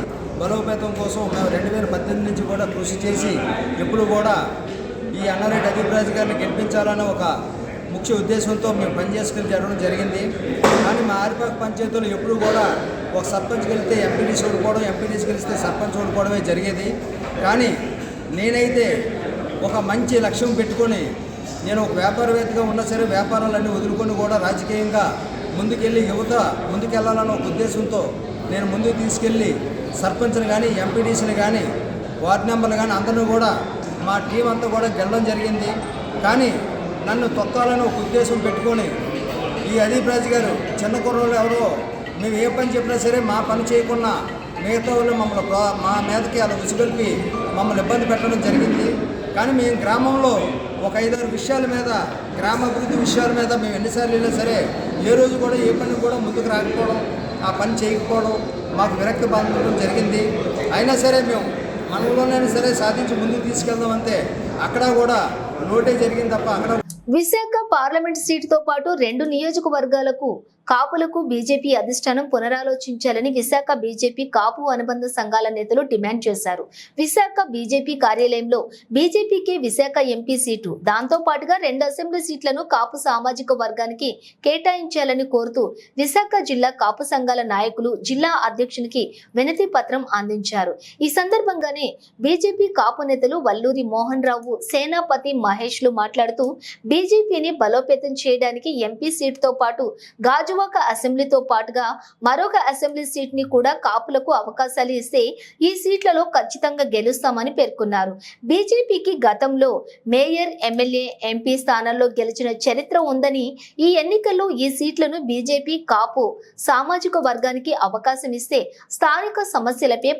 బలోపేతం కోసం మేము 2018 నుంచి కూడా కృషి చేసి ఎప్పుడు కూడా ఈ అన్నారెడ్డి అదీప్ రాజు గారిని గెలిపించాలనే ఒక ముఖ్య ఉద్దేశంతో మేము పనిచేసుకుని జరగడం జరిగింది. కానీ మా ఆరిపాక పంచాయతీలో ఎప్పుడు కూడా ఒక సర్పంచ్ గెలిస్తే ఎంపీటీసీ ఓడిపోవడం, ఎంపీటీసీ గెలిస్తే సర్పంచ్ ఓడిపోవడమే జరిగేది. కానీ నేనైతే ఒక మంచి లక్ష్యం పెట్టుకొని, నేను ఒక వ్యాపారవేత్తగా ఉన్నా సరే వ్యాపారాలన్నీ వదులుకొని కూడా రాజకీయంగా ముందుకెళ్ళి యువత ముందుకెళ్లాలన్న ఒక ఉద్దేశంతో నేను ముందుకు తీసుకెళ్ళి సర్పంచ్ని కానీ, ఎంపీటీసీని కానీ, వార్డు మెంబర్లు కానీ అందరినీ కూడా మా టీం అంతా కూడా గెలడం జరిగింది. కానీ నన్ను తొక్కాలని ఒక ఉద్దేశం పెట్టుకొని ఈ అదీప్ రాజు గారు చిన్న కుర్రోళ్ళు ఎవరో మేము ఏ పని చెప్పినా సరే మా పని చేయకుండా మిగతా వాళ్ళు మా మీదకి అలా ఉసిగొల్పి మమ్మల్ని ఇబ్బంది పెట్టడం జరిగింది. కానీ మేము గ్రామంలో ఒక 5-6 విషయాల మీద, గ్రామాభివృద్ధి విషయాల మీద మేము ఎన్నిసార్లు వెళ్ళినా సరే ఏ రోజు కూడా ఏ పని కూడా ముందుకు రాకపోవడం, ఆ పని చేయకపోవడం, మాకు విరక్తి బాధపడడం జరిగింది. అయినా సరే మేము మనలోనైనా సరే సాధించి ముందుకు తీసుకెళ్దాం అంతే. అక్కడ కూడా లోటే జరిగింది తప్ప అక్కడ. విశాఖ పార్లమెంట్ సీటుతో పాటు 2 నియోజకవర్గాలకు కాపులకు బీజేపీ అధిష్టానం పునరాలోచించాలని విశాఖ బీజేపీ కాపు అనుబంధ సంఘాల నేతలు డిమాండ్ చేశారు. విశాఖ బీజేపీ కార్యాలయంలో బీజేపీకి విశాఖ ఎంపీ సీటు, దాంతో పాటుగా 2 అసెంబ్లీ సీట్లను కాపు సామాజిక వర్గానికి కేటాయించాలని కోరుతూ విశాఖ జిల్లా కాపు సంఘాల నాయకులు జిల్లా అధ్యక్షునికి వినతి పత్రం అందించారు. ఈ సందర్భంగానే బీజేపీ కాపు నేతలు వల్లూరి మోహన్ రావు, సేనాపతి మహేష్లు మాట్లాడుతూ బీజేపీని బలోపేతం చేయడానికి ఎంపీ సీటుతో పాటు గాజువాక అసెంబ్లీతో పాటుగా మరొక అసెంబ్లీ సీట్ ని కూడా కాపులకు అవకాశాలు ఇస్తే ఈ సీట్లలో ఖచ్చితంగా గెలుస్తామని పేర్కొన్నారు. బీజేపీకి గతంలో మేయర్, ఎమ్మెల్యే, ఎంపీ స్థానాల్లో గెలిచిన చరిత్ర ఉందని ఈ ఎన్నికల్లో ఈ సీట్లను బీజేపీ కాపు సామాజిక వర్గానికి అవకాశం ఇస్తే స్థానిక సమస్యలపై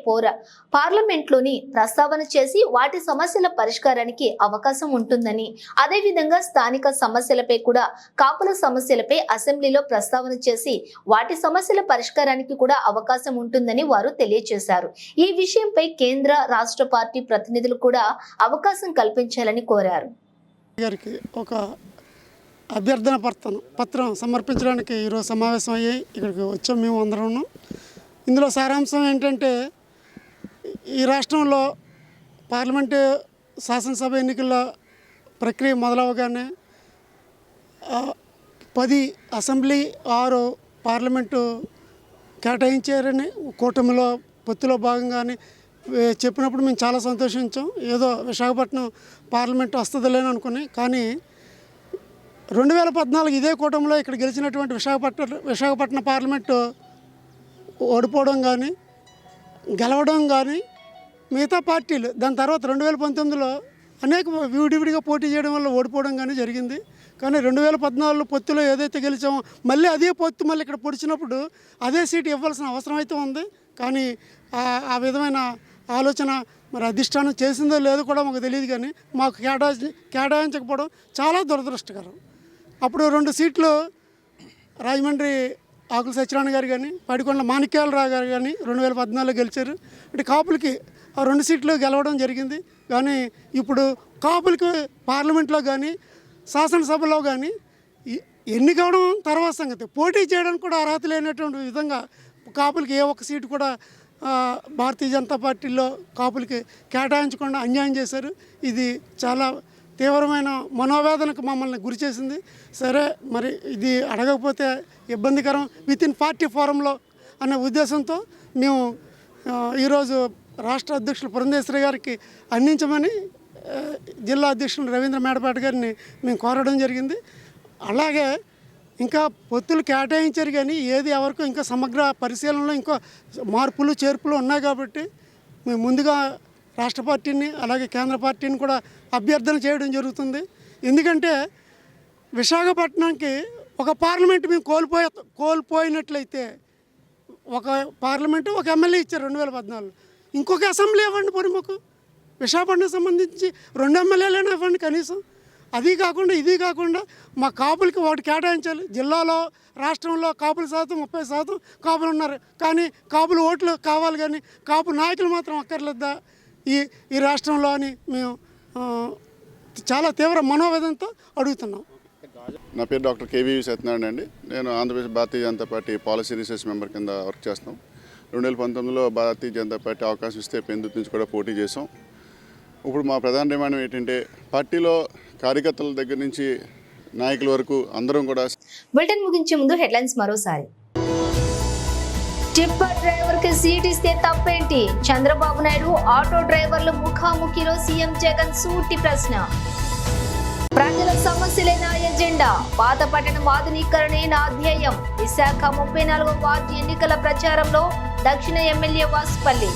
పార్లమెంట్లోని ప్రస్తావన చేసి వాటి సమస్యల పరిష్కారానికి అవకాశం ఉంటుందని, అదేవిధంగా స్థానిక సమస్యలపై కూడా కాపుల సమస్యలపై అసెంబ్లీలో ప్రస్తావన చేసి వాటి సమస్యల పరిష్కారానికి కూడా అవకాశం ఉంటుందని వారు తెలియజేశారు. ఈ విషయంపై కేంద్ర, రాష్ట్ర పార్టీ ప్రతినిధులు కూడా అవకాశం కల్పించాలని కోరారు. గారికి ఒక అభ్యర్థన పత్రం సమర్పించడానికి ఈరోజు సమావేశం అయ్యి ఇక్కడికి వచ్చాం మేము అందరం. ఇందులో సారాంశం ఏంటంటే, ఈ రాష్ట్రంలో పార్లమెంటు శాసనసభ ఎన్నికల ప్రక్రియ మొదలవగానే 10 అసెంబ్లీ 6 పార్లమెంటు కేటాయించారని కూటమిలో పొత్తులో భాగంగానే చెప్పినప్పుడు మేము చాలా సంతోషించాం. ఏదో విశాఖపట్నం పార్లమెంటు వస్తుందిలేని అనుకుని, కానీ 2014 ఇదే కూటమిలో ఇక్కడ గెలిచినటువంటి విశాఖపట్నం పార్లమెంటు ఓడిపోవడం కానీ గెలవడం కానీ మిగతా పార్టీలు దాని తర్వాత 2019లో అనేక విడివిడిగా పోటీ చేయడం వల్ల ఓడిపోవడం కానీ జరిగింది. కానీ 2014 పొత్తులో ఏదైతే గెలిచామో మళ్ళీ అదే పొత్తు మళ్ళీ ఇక్కడ పొడిచినప్పుడు అదే సీటు ఇవ్వాల్సిన అవసరం అయితే ఉంది. కానీ ఆ విధమైన ఆలోచన మరి అధిష్టానం చేసిందో లేదో కూడా మాకు తెలియదు. కానీ మాకు కేటాయించకపోవడం చాలా దురదృష్టకరం. అప్పుడు 2 సీట్లు రాజమండ్రి ఆకుల సత్యనారాయణ గారు కానీ, పడికొండ మాణిక్యాలరావు గారు కానీ 2014లో గెలిచారు. అంటే కాపులకి ఆ 2 సీట్లు గెలవడం జరిగింది. కానీ ఇప్పుడు కాపులకి పార్లమెంట్లో కానీ శాసనసభలో కానీ ఎన్నికవడం తర్వాత సంగతి, పోటీ చేయడానికి కూడా అర్హత లేనటువంటి విధంగా కాపులకి ఏ ఒక్క సీటు కూడా భారతీయ జనతా పార్టీలో కాపులకి కేటాయించకుండా అన్యాయం చేశారు. ఇది చాలా తీవ్రమైన మనోవేదనకు మమ్మల్ని గురి చేసింది. సరే, మరి ఇది అడగకపోతే ఇబ్బందికరం వితిన్ పార్టీ ఫోరంలో అనే ఉద్దేశంతో మేము ఈరోజు రాష్ట్ర అధ్యక్షులు పురంధేశ్వరి గారికి అందించమని జిల్లా అధ్యక్షులు రవీంద్ర మేడపేట గారిని మేము కోరడం జరిగింది. అలాగే ఇంకా పొత్తులు కేటాయించారు కానీ ఏది ఎవరికో ఇంకా సమగ్ర పరిశీలనలో ఇంకా మార్పులు చేర్పులు ఉన్నాయి. కాబట్టి మేము ముందుగా రాష్ట్ర పార్టీని అలాగే కేంద్ర పార్టీని కూడా అభ్యర్థన చేయడం జరుగుతుంది. ఎందుకంటే విశాఖపట్నంకి ఒక పార్లమెంట్ మేము కోల్పోయినట్లయితే ఒక పార్లమెంటు, ఒక ఎమ్మెల్యే ఇచ్చారు 2014. ఇంకొక అసెంబ్లీ ఇవ్వండి పోనీ, మాకు విశాఖపట్నం సంబంధించి 2 ఎమ్మెల్యేలైనా ఇవ్వండి కనీసం. అది కాకుండా ఇది కాకుండా మా కాపులకి ఒకటి కేటాయించాలి. జిల్లాలో రాష్ట్రంలో కాపుల శాతం 30% కాపులు ఉన్నారు. కానీ కాపుల ఓట్లు కావాలి కానీ కాపు నాయకులు మాత్రం అక్కర్లేదా ఈ రాష్ట్రంలో అని మేము చాలా తీవ్ర మనోవేదనతో అడుగుతున్నాం. నా పేరు డాక్టర్ కేవీ సత్యనారాయణ అండి. నేను Andhra Pradesh Bharatiya Janata party policy research member కింద వర్క్ చేస్తాం. 2019లో భారతీయ జనతా పార్టీ అవకాశం ఇస్తే పెందుతు నుంచి కూడా పోటీ చేసాం. ఇప్పుడు మా ప్రధాన డిమాండ్ ఏంటంటే పార్టీలో కార్యకర్తల దగ్గర నుంచి నాయకుల వరకు అందరం కూడా. బులెటిన్ ముగించే ముందు హెడ్లైన్స్ మరోసారి. టిప్పర్ డ్రైవర్ కి సీట్ ఇస్తే తప్పేంటి? చంద్రబాబు నాయుడు ఆటో డ్రైవర్ల ముఖాముఖిలో సీఎం జగన్ సూటి ప్రశ్న. ప్రజల సమస్యలే నా ఎజెండా, పాత పట్టణం ఆధునీకరణే నా ధ్యేయం. విశాఖ 34వ వార్డు ఎన్నికల ప్రచారంలో దక్షిణ ఎమ్మెల్యే వాసుపల్లి.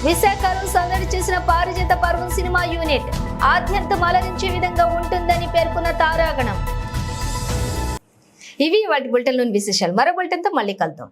విశాఖలో సందడి చేసిన పారిజాత పర్వం సినిమా యూనిట్ ఆద్యంతం అలరించే విధంగా ఉంటుందని పేర్కొన్న తారాగణం. ఇవి వాటి బులెటిన్లోని విశేషాలు. మరో బులెటిన్తో మళ్ళీ కలుద్దాం.